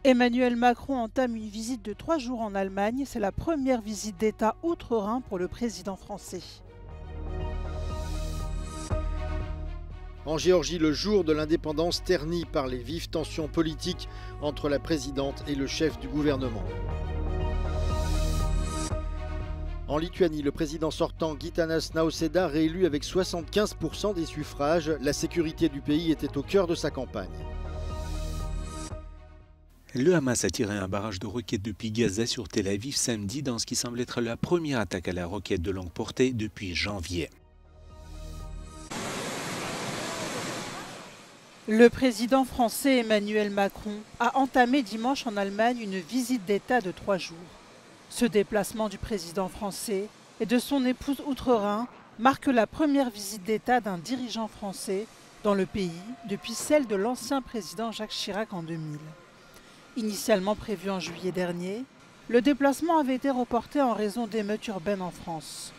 Emmanuel Macron entame une visite de 3 jours en Allemagne. C'est la première visite d'État outre-Rhin pour le président français. En Géorgie, le jour de l'indépendance terni par les vives tensions politiques entre la présidente et le chef du gouvernement. En Lituanie, le président sortant Gitanas Nausėda, réélu avec 75% des suffrages, la sécurité du pays était au cœur de sa campagne. Le Hamas a tiré un barrage de roquettes depuis Gaza sur Tel Aviv samedi dans ce qui semble être la première attaque à la roquette de longue portée depuis janvier. Le président français Emmanuel Macron a entamé dimanche en Allemagne une visite d'État de 3 jours. Ce déplacement du président français et de son épouse outre-Rhin marque la première visite d'État d'un dirigeant français dans le pays depuis celle de l'ancien président Jacques Chirac en 2000. Initialement prévu en juillet dernier, le déplacement avait été reporté en raison d'émeutes urbaines en France.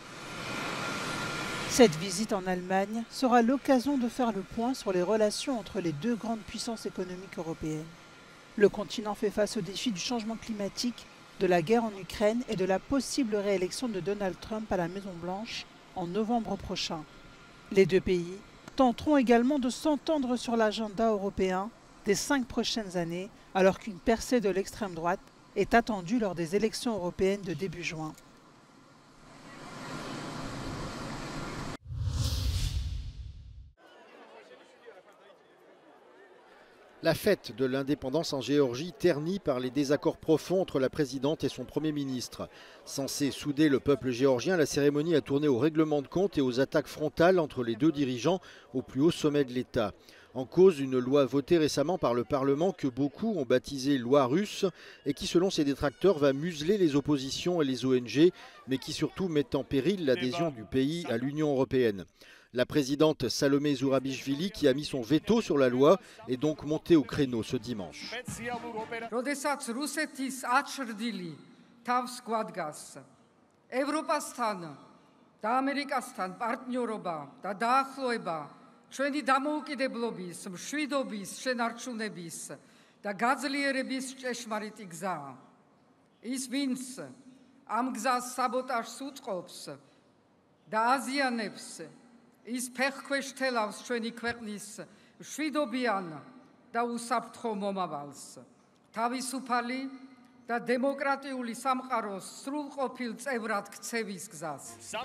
Cette visite en Allemagne sera l'occasion de faire le point sur les relations entre les deux grandes puissances économiques européennes. Le continent fait face aux défis du changement climatique, de la guerre en Ukraine et de la possible réélection de Donald Trump à la Maison-Blanche en novembre prochain. Les deux pays tenteront également de s'entendre sur l'agenda européen des 5 prochaines années, alors qu'une percée de l'extrême droite est attendue lors des élections européennes de début juin. La fête de l'indépendance en Géorgie ternie par les désaccords profonds entre la présidente et son Premier ministre. Censée souder le peuple géorgien, la cérémonie a tourné au règlement de compte et aux attaques frontales entre les deux dirigeants au plus haut sommet de l'État. En cause, une loi votée récemment par le Parlement que beaucoup ont baptisée loi russe et qui, selon ses détracteurs, va museler les oppositions et les ONG, mais qui surtout met en péril l'adhésion du pays à l'Union européenne. La présidente Salomé Zourabichvili, qui a mis son veto sur la loi, est donc montée au créneau ce dimanche. ჩვენი დამოუკიდებლობის, მშვიდობის, შენარჩუნების და გაძლიერების ჭეშმარიტი გზაა. ის ვინც ამ გზას საბოტაჟს უწყობს და აზიანებს, ის ფეხქვეშ თელავს ჩვენი ქვეყნის მშვიდობიან და უსაფრთხო მომავალს. თავისუფალი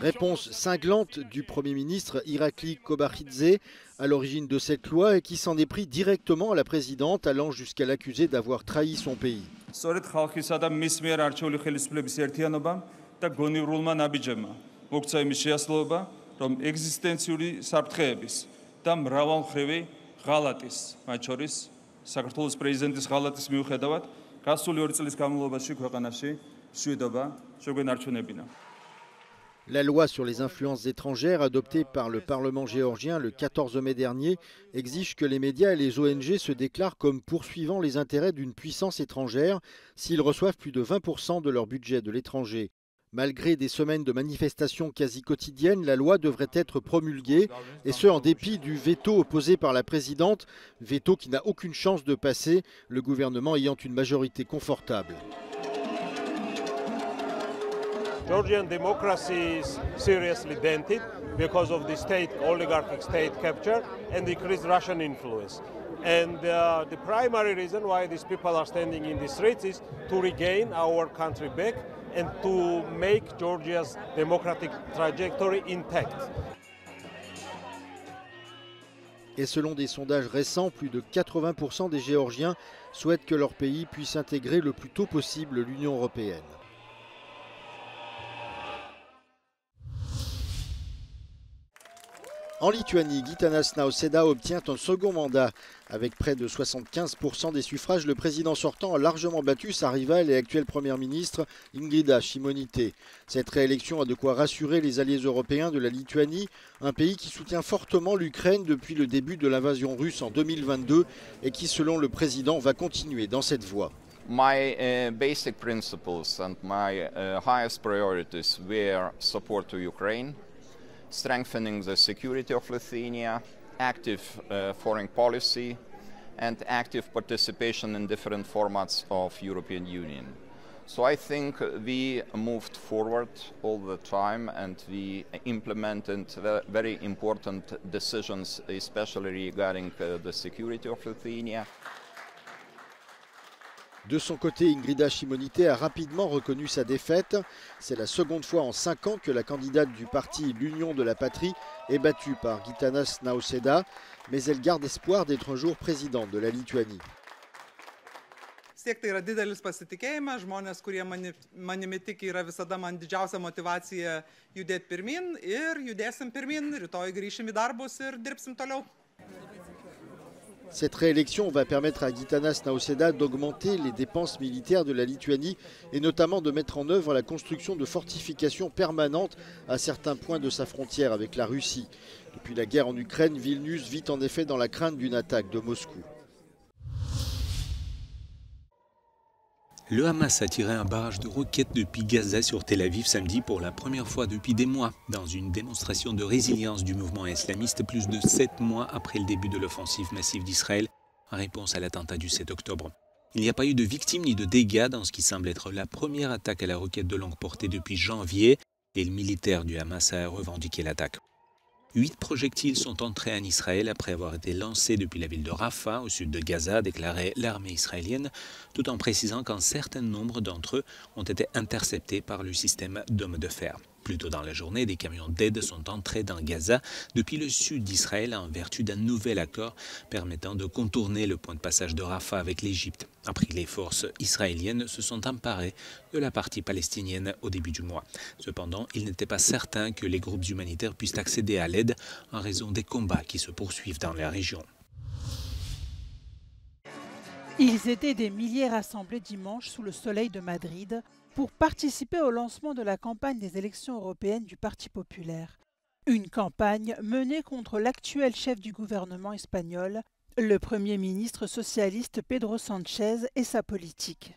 Réponse cinglante du Premier ministre Irakli Kobakhidze à l'origine de cette loi et qui s'en est pris directement à la présidente, allant jusqu'à l'accuser d'avoir trahi son pays. La loi sur les influences étrangères, adoptée par le Parlement géorgien le 14 mai dernier, exige que les médias et les ONG se déclarent comme poursuivant les intérêts d'une puissance étrangère s'ils reçoivent plus de 20% de leur budget de l'étranger. Malgré des semaines de manifestations quasi quotidiennes, la loi devrait être promulguée, et ce en dépit du veto opposé par la présidente, veto qui n'a aucune chance de passer, le gouvernement ayant une majorité confortable. Georgian democracy is seriously dented because of the oligarchic state capture and increased Russian influence. And the primary reason why these people are standing in the streets is to regain our country back and to make Georgia's democratic trajectory intact. Et selon des sondages récents, plus de 80% des Géorgiens souhaitent que leur pays puisse intégrer le plus tôt possible l'Union européenne. En Lituanie, Gitanas Nausėda obtient un second mandat. Avec près de 75% des suffrages, le président sortant a largement battu sa rivale et actuelle première ministre Ingrida Šimonytė. Cette réélection a de quoi rassurer les alliés européens de la Lituanie, un pays qui soutient fortement l'Ukraine depuis le début de l'invasion russe en 2022 et qui, selon le président, va continuer dans cette voie. My basic principles and my highest priorities were support to Ukraine, strengthening the security of Lithuania, active foreign policy, and active participation in different formats of European Union. So I think we moved forward all the time and we implemented very important decisions, especially regarding the security of Lithuania. De son côté, Ingrida Šimonytė a rapidement reconnu sa défaite. C'est la seconde fois en 5 ans que la candidate du parti L'Union de la Patrie est battue par Gitanas Nausėda, mais elle garde espoir d'être un jour présidente de la Lituanie. Siek tai yra didelis pasitikėjimas, žmonės, kurie manimi tiki, yra visada man didžiausia motivacija judėti pirmin ir judėsim pirmin, rytoj grįšim į darbus ir dirbsim toliau. Cette réélection va permettre à Gitanas Nausėda d'augmenter les dépenses militaires de la Lituanie et notamment de mettre en œuvre la construction de fortifications permanentes à certains points de sa frontière avec la Russie. Depuis la guerre en Ukraine, Vilnius vit en effet dans la crainte d'une attaque de Moscou. Le Hamas a tiré un barrage de roquettes depuis Gaza sur Tel Aviv samedi pour la première fois depuis des mois, dans une démonstration de résilience du mouvement islamiste plus de 7 mois après le début de l'offensive massive d'Israël, en réponse à l'attentat du 7 octobre. Il n'y a pas eu de victimes ni de dégâts dans ce qui semble être la première attaque à la roquette de longue portée depuis janvier, et le militaire du Hamas a revendiqué l'attaque. 8 projectiles sont entrés en Israël après avoir été lancés depuis la ville de Rafah, au sud de Gaza, a déclaré l'armée israélienne, tout en précisant qu'un certain nombre d'entre eux ont été interceptés par le système d'hommes de fer. Plus tôt dans la journée, des camions d'aide sont entrés dans Gaza depuis le sud d'Israël en vertu d'un nouvel accord permettant de contourner le point de passage de Rafah avec l'Égypte. Après que les forces israéliennes se sont emparées de la partie palestinienne au début du mois. Cependant, il n'était pas certain que les groupes humanitaires puissent accéder à l'aide en raison des combats qui se poursuivent dans la région. Ils étaient des milliers rassemblés dimanche sous le soleil de Madrid pour participer au lancement de la campagne des élections européennes du Parti populaire. Une campagne menée contre l'actuel chef du gouvernement espagnol, le Premier ministre socialiste Pedro Sánchez et sa politique.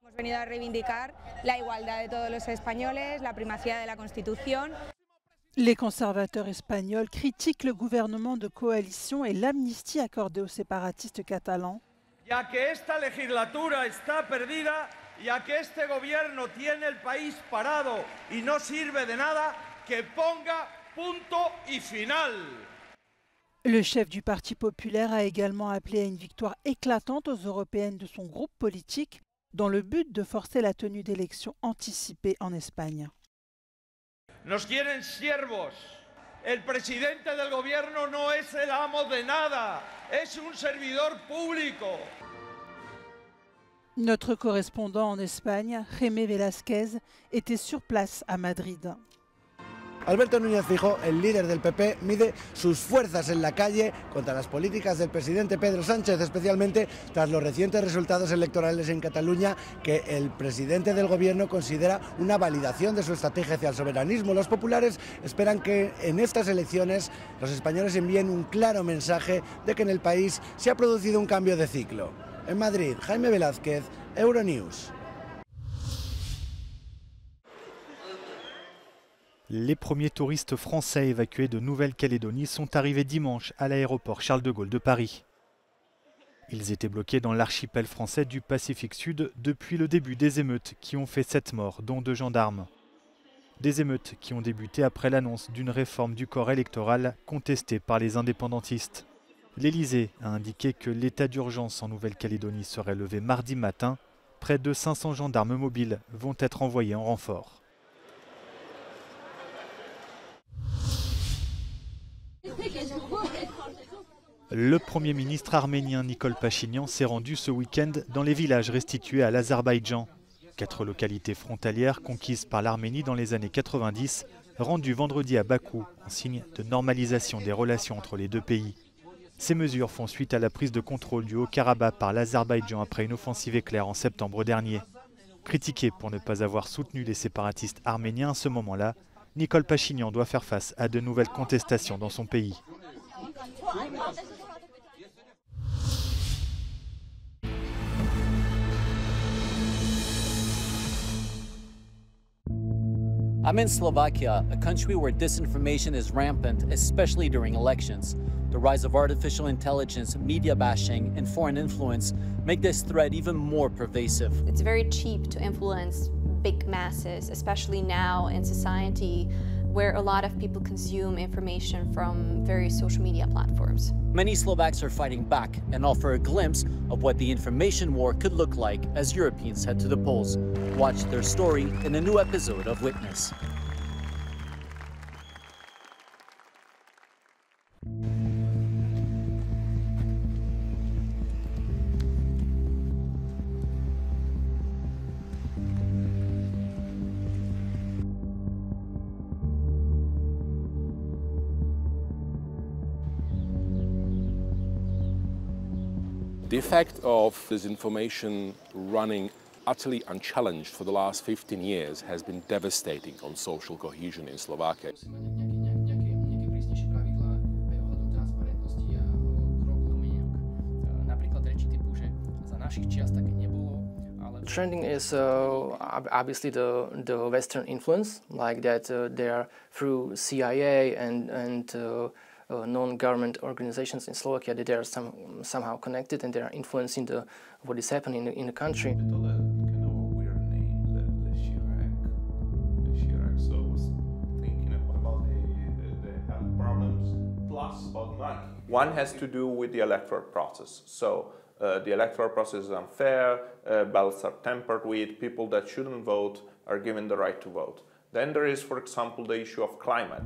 Hemos venido a reivindicar la igualdad de todos los españoles, la primacía de la Constitución. Les conservateurs espagnols critiquent le gouvernement de coalition et l'amnistie accordée aux séparatistes catalans. Ya que esta legislatura está perdida, ya que este gobierno tiene el país parado y no sirve de nada, que ponga punto y final. Le chef du Parti populaire a également appelé à une victoire éclatante aux européennes de son groupe politique, dans le but de forcer la tenue d'élections anticipées en Espagne. Nos quieren siervos. El presidente del gobierno no es el amo de nada, es un servidor público. Notre correspondant en Espagne, Jaime Velázquez, était sur place à Madrid. Alberto Núñez Feijóo, el líder del PP, mide sus fuerzas en la calle contra las políticas del presidente Pedro Sánchez, especialmente tras los recientes resultados electorales en Cataluña que el presidente del gobierno considera una validación de su estrategia hacia el soberanismo. Los populares esperan que en estas elecciones los españoles envíen un claro mensaje de que en el país se ha producido un cambio de ciclo. En Madrid, Jaime Velázquez, Euronews. Les premiers touristes français évacués de Nouvelle-Calédonie sont arrivés dimanche à l'aéroport Charles de Gaulle de Paris. Ils étaient bloqués dans l'archipel français du Pacifique Sud depuis le début des émeutes qui ont fait 7 morts, dont 2 gendarmes. Des émeutes qui ont débuté après l'annonce d'une réforme du corps électoral contestée par les indépendantistes. L'Élysée a indiqué que l'état d'urgence en Nouvelle-Calédonie serait levé mardi matin. Près de 500 gendarmes mobiles vont être envoyés en renfort. Le Premier ministre arménien Nikol Pachinian s'est rendu ce week-end dans les villages restitués à l'Azerbaïdjan. 4 localités frontalières conquises par l'Arménie dans les années 90, rendues vendredi à Bakou en signe de normalisation des relations entre les deux pays. Ces mesures font suite à la prise de contrôle du Haut-Karabakh par l'Azerbaïdjan après une offensive éclair en septembre dernier. Critiqué pour ne pas avoir soutenu les séparatistes arméniens à ce moment-là, Nikol Pachinian doit faire face à de nouvelles contestations dans son pays. I'm in Slovakia, a country where disinformation is rampant, especially during elections. The rise of artificial intelligence, media bashing, and foreign influence make this threat even more pervasive. It's very cheap to influence big masses, especially now in society where a lot of people consume information from various social media platforms. Many Slovaks are fighting back and offer a glimpse of what the information war could look like as Europeans head to the polls. Watch their story in a new episode of Witness. The effect of disinformation running utterly unchallenged for the last 15 years has been devastating on social cohesion in Slovakia. Trending is obviously the Western influence, like that they are through CIA and non-government organizations in Slovakia, that they are somehow connected and they are influencing what is happening in the country. One has to do with the electoral process. So the electoral process is unfair, ballots are tampered with, people that shouldn't vote are given the right to vote. Then there is, for example, the issue of climate.